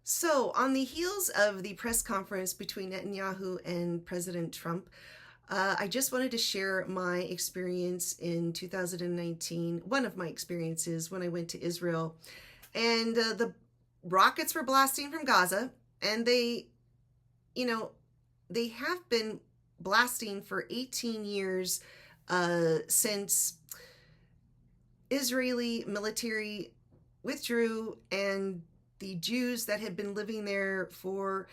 So, on the heels of the press conference between Netanyahu and President Trump, I just wanted to share my experience in 2019, one of my experiences when I went to Israel. And the rockets were blasting from Gaza, and you know, they have been blasting for 18 years since Israeli military withdrew, and the Jews that had been living there for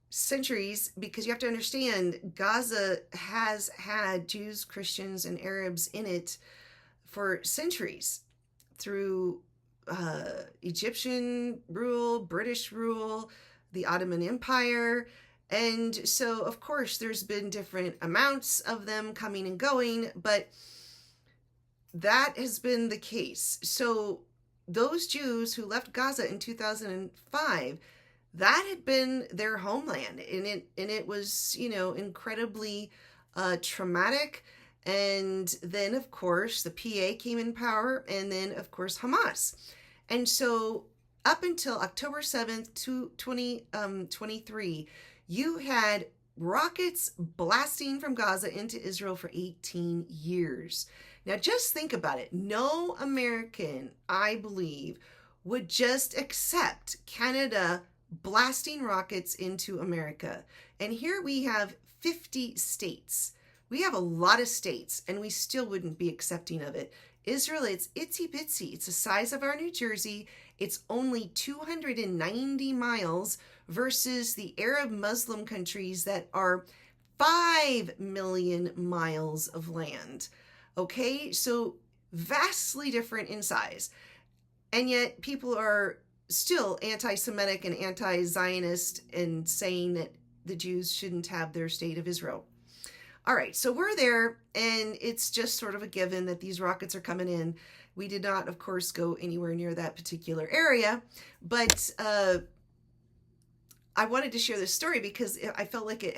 centuries, because you have to understand, Gaza has had Jews, Christians, and Arabs in it for centuries through Egyptian rule, British rule, the Ottoman Empire. And so, of course, there's been different amounts of them coming and going, but that has been the case. So those Jews who left Gaza in 2005, that had been their homeland, and it was, incredibly traumatic. And then, of course, the PA came in power, and then, of course, Hamas. And so up until October 7th, 2023, you had rockets blasting from Gaza into Israel for 18 years. Now, just think about it. No American, I believe, would just accept Canada blasting rockets into America. And here we have 50 states. We have a lot of states, and we still wouldn't be accepting of it. Israel, it's itsy bitsy. It's the size of our New Jersey. It's only 290 miles versus the Arab Muslim countries that are 5 million miles of land. Okay, so vastly different in size. And yet people are still anti-Semitic and anti-Zionist and saying that the Jews shouldn't have their state of Israel. All right, so we're there, and it's just sort of a given that these rockets are coming in. We did not, of course, go anywhere near that particular area, but I wanted to share this story because I felt like it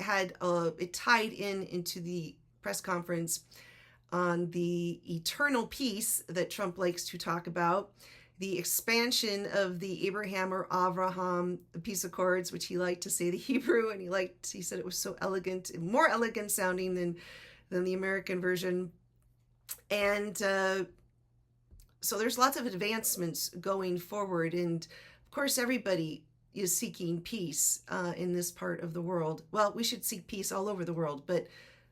tied into the press conference on the eternal peace that Trump likes to talk about, the expansion of the Abraham or Avraham peace accords, which he liked to say the Hebrew, and he said it was so elegant, more elegant sounding than the American version. And so there's lots of advancements going forward, and of course everybody is seeking peace in this part of the world. Well, we should seek peace all over the world, but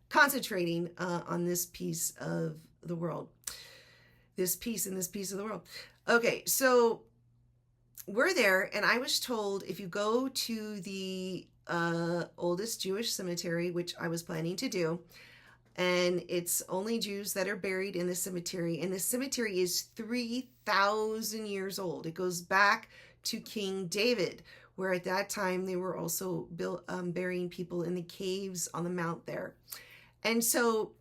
concentrating on this piece of the world. This piece in this piece of the world. Okay, so we're there, and I was told if you go to the oldest Jewish cemetery, which I was planning to do, and it's only Jews that are buried in the cemetery, and the cemetery is 3,000 years old. It goes back to King David, where at that time they were also burying people in the caves on the mount there. And so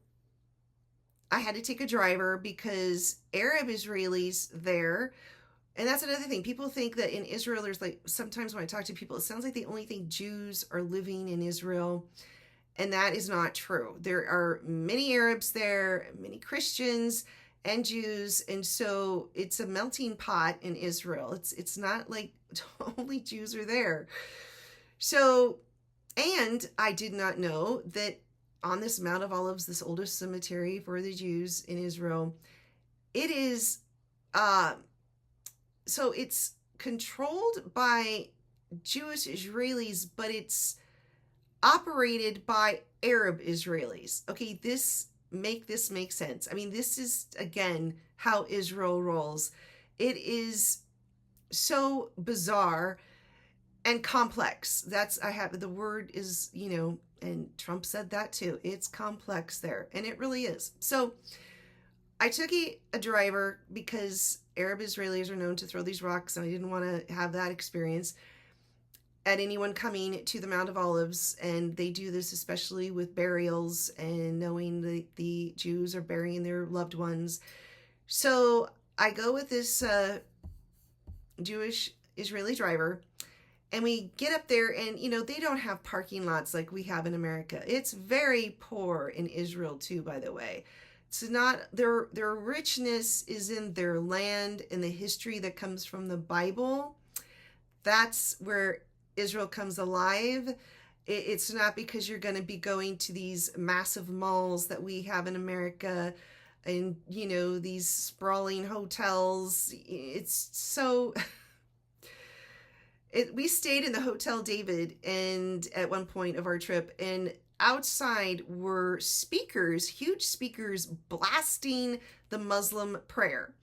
I had to take a driver because Arab Israelis there, and that's another thing. People think that in Israel, there's sometimes when I talk to people, it sounds like they only think Jews are living in Israel, and that is not true. There are many Arabs there, many Christians and Jews, and so it's a melting pot in Israel. It's not like only Jews are there. So, and I did not know that on this Mount of Olives, this oldest cemetery for the Jews in Israel, it is, so it's controlled by Jewish Israelis, but it's operated by Arab Israelis. Okay, this make sense. I mean, this is, again, how Israel rolls. It is so bizarre and complex. The word is, and Trump said that too. It's complex there, and it really is. So I took a driver because Arab Israelis are known to throw these rocks, and I didn't want to have that experience at anyone coming to the Mount of Olives. And they do this especially with burials and knowing that the Jews are burying their loved ones. So I go with this Jewish Israeli driver, and we get up there, and they don't have parking lots like we have in America. It's very poor in Israel too, by the way. It's not their richness is in their land and the history that comes from the Bible. That's where Israel comes alive. It's not because you're going to be going to these massive malls that we have in America and, these sprawling hotels. It's so. We stayed in the Hotel David and at one point of our trip, and outside were speakers, huge speakers, blasting the Muslim prayer.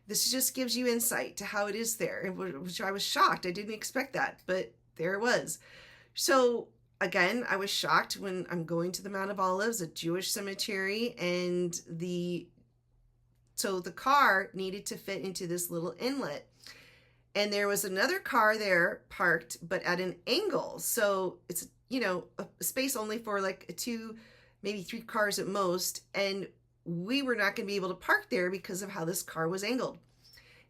This just gives you insight to how it is there, which I was shocked. I didn't expect that, but there it was. So again, I was shocked when I'm going to the Mount of Olives, a Jewish cemetery, and the car needed to fit into this little inlet. And there was another car there parked, but at an angle. So it's, a space only for like 2, maybe 3 cars at most. And we were not going to be able to park there because of how this car was angled.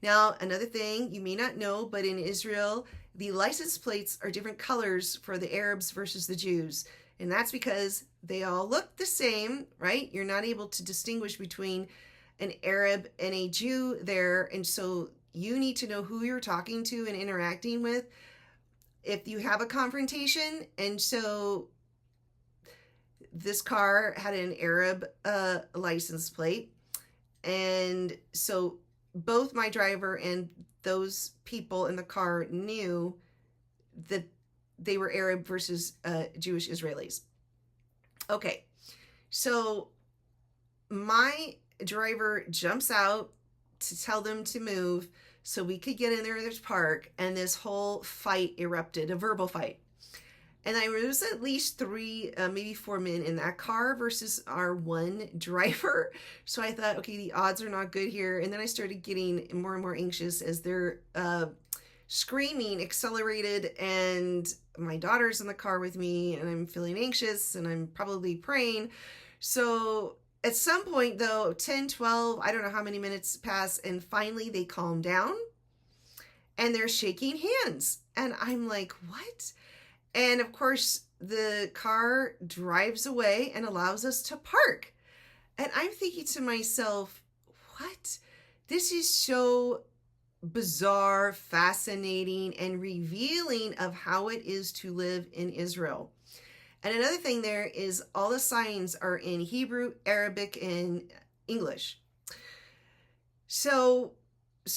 Now, another thing you may not know, but in Israel, the license plates are different colors for the Arabs versus the Jews. And that's because they all look the same, right? You're not able to distinguish between an Arab and a Jew there. And so you need to know who you're talking to and interacting with if you have a confrontation. And so this car had an Arab license plate. And so both my driver and those people in the car knew that they were Arab versus Jewish Israelis. Okay, so my driver jumps out to tell them to move so we could get in there in this park, and this whole fight erupted, a verbal fight. And there was at least 3, maybe 4 men in that car versus our one driver. So I thought, okay, the odds are not good here. And then I started getting more and more anxious as they're screaming, accelerated, and my daughter's in the car with me, and I'm feeling anxious, and I'm probably praying. So at some point, though, 10, 12, I don't know how many minutes pass, and finally they calm down, and they're shaking hands. And I'm like, what? And of course, the car drives away and allows us to park. And I'm thinking to myself, what? This is so bizarre, fascinating, and revealing of how it is to live in Israel. And another thing there is all the signs are in Hebrew, Arabic, and English. So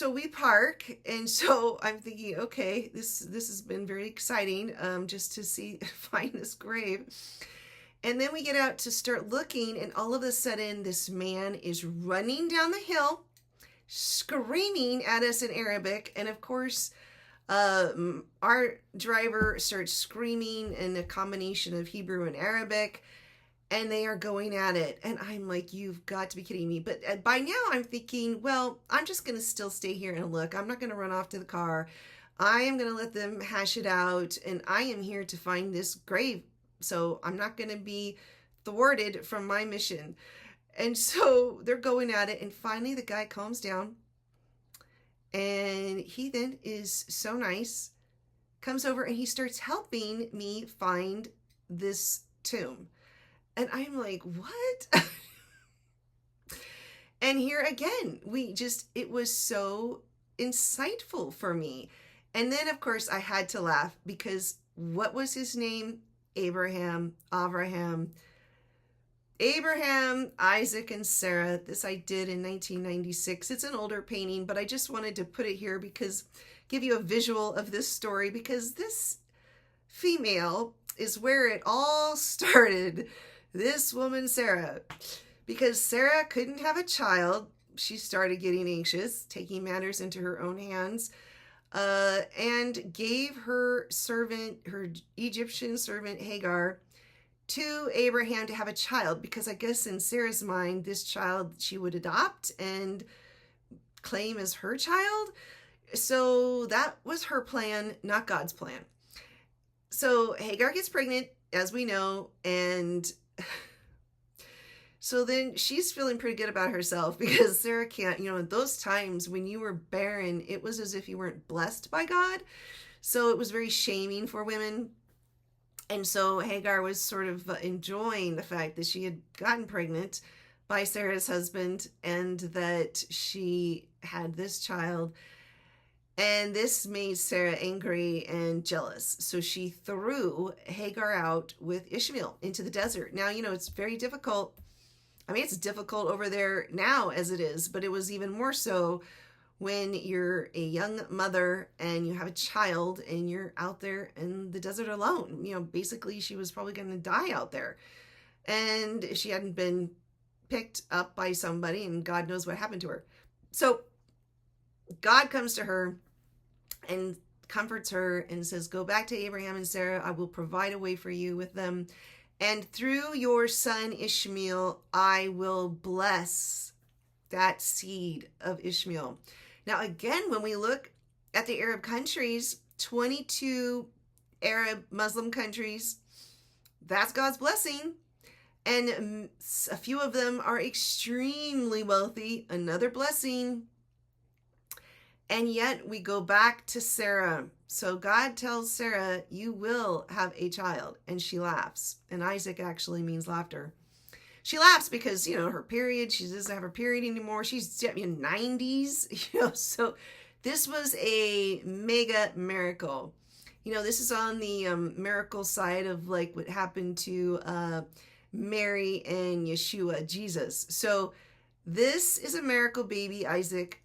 we park, and so I'm thinking, okay, this has been very exciting, just to find this grave. And then we get out to start looking, and all of a sudden, this man is running down the hill, screaming at us in Arabic, and of course, our driver starts screaming in a combination of Hebrew and Arabic, and they are going at it. And I'm like, you've got to be kidding me. But by now I'm thinking, well, I'm just going to still stay here and look. I'm not going to run off to the car. I am going to let them hash it out. And I am here to find this grave. So I'm not going to be thwarted from my mission. And so they're going at it. And finally the guy calms down. And he then is so nice, comes over and he starts helping me find this tomb. And I'm like, what? And here again, it was so insightful for me. And then, of course, I had to laugh because what was his name? Abraham, Isaac, and Sarah. This I did in 1996. It's an older painting, but I just wanted to put it here because give you a visual of this story, because this female is where it all started. This woman, Sarah, because Sarah couldn't have a child. She started getting anxious, taking matters into her own hands, and gave her Egyptian servant Hagar to Abraham to have a child, because I guess in Sarah's mind, this child she would adopt and claim as her child. So that was her plan, not God's plan. So Hagar gets pregnant, as we know, and so then she's feeling pretty good about herself because Sarah can't, those times when you were barren, it was as if you weren't blessed by God. So it was very shaming for women. And so Hagar was sort of enjoying the fact that she had gotten pregnant by Sarah's husband and that she had this child. And this made Sarah angry and jealous. So she threw Hagar out with Ishmael into the desert. Now, it's very difficult. I mean, it's difficult over there now as it is, but it was even more so when you're a young mother and you have a child and you're out there in the desert alone. Basically, she was probably going to die out there. And she hadn't been picked up by somebody, and God knows what happened to her. So God comes to her and comforts her and says, go back to Abraham and Sarah. I will provide a way for you with them. And through your son Ishmael, I will bless that seed of Ishmael. Now, again, when we look at the Arab countries, 22 Arab Muslim countries, that's God's blessing. And a few of them are extremely wealthy, another blessing. And yet we go back to Sarah. So God tells Sarah, you will have a child. And she laughs. And Isaac actually means laughter. She laughs because, her period, she doesn't have her period anymore. She's in 90s, so this was a mega miracle. This is on the miracle side of like what happened to Mary and Yeshua, Jesus. So this is a miracle baby, Isaac.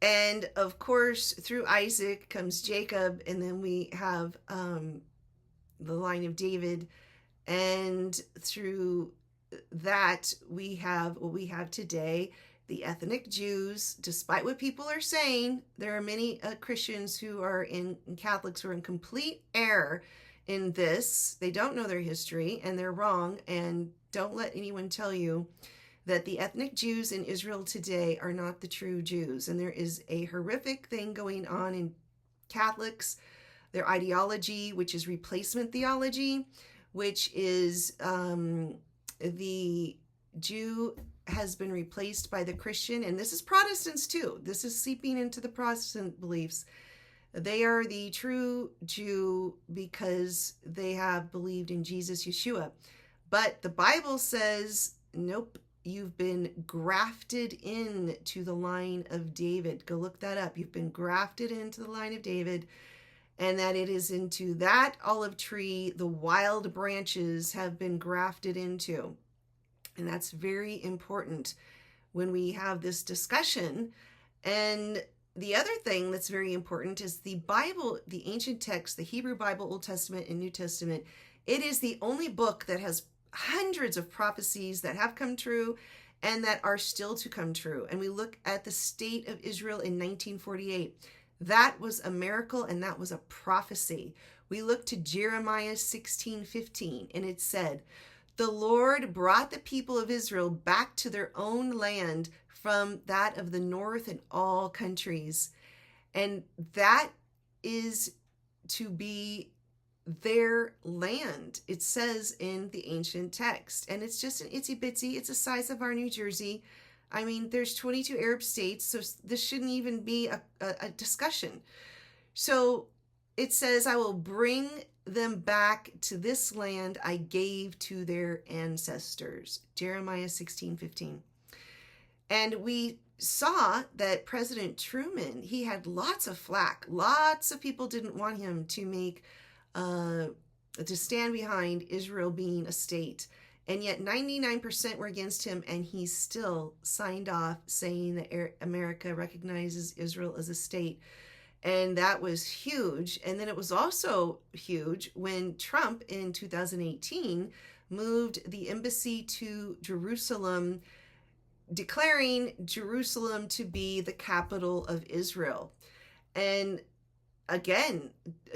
And of course, through Isaac comes Jacob, and then we have the line of David. And through that, we have what we have today, the ethnic Jews. Despite what people are saying, there are many Christians who are and Catholics who are in complete error in this. They don't know their history, and they're wrong. And don't let anyone tell you that the ethnic Jews in Israel today are not the true Jews. And there is a horrific thing going on in Catholics, their ideology, which is replacement theology, which is the Jew has been replaced by the Christian. And this is Protestants too. This is seeping into the Protestant beliefs. They are the true Jew because they have believed in Jesus, Yeshua. But the Bible says, nope, you've been grafted into the line of David. Go look that up. You've been grafted into the line of David, and that it is into that olive tree the wild branches have been grafted into. And that's very important when we have this discussion. And the other thing that's very important is the Bible, the ancient text, the Hebrew Bible, Old Testament and New Testament. It is the only book that has hundreds of prophecies that have come true and that are still to come true. And we look at the state of Israel in 1948. That was a miracle, and that was a prophecy. We look to Jeremiah 16:15, and it said, the Lord brought the people of Israel back to their own land from that of the north and all countries. And that is to be their land, it says in the ancient text. And it's just an itsy bitsy, it's the size of our New Jersey. I mean, there's 22 Arab states, so this shouldn't even be a discussion. So it says, I will bring them back to this land I gave to their ancestors. Jeremiah 16:15. And we saw that President Truman, he had lots of flack. Lots of people didn't want him to make to stand behind Israel being a state. And yet 99% were against him, and he still signed off saying that America recognizes Israel as a state. And that was huge. And then it was also huge when Trump in 2018 moved the embassy to Jerusalem, declaring Jerusalem to be the capital of Israel. And again,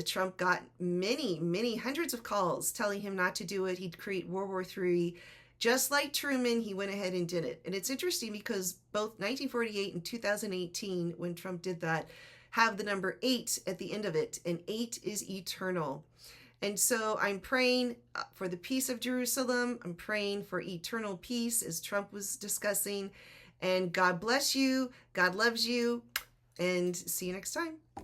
Trump got many hundreds of calls telling him not to do it. He'd create World War III. Just like Truman, he went ahead and did it. And it's interesting because both 1948 and 2018, when Trump did that, have the number 8 at the end of it, and 8 is eternal. And so I'm praying for the peace of Jerusalem. I'm praying for eternal peace, as Trump was discussing. And God bless you. God loves you. And see you next time.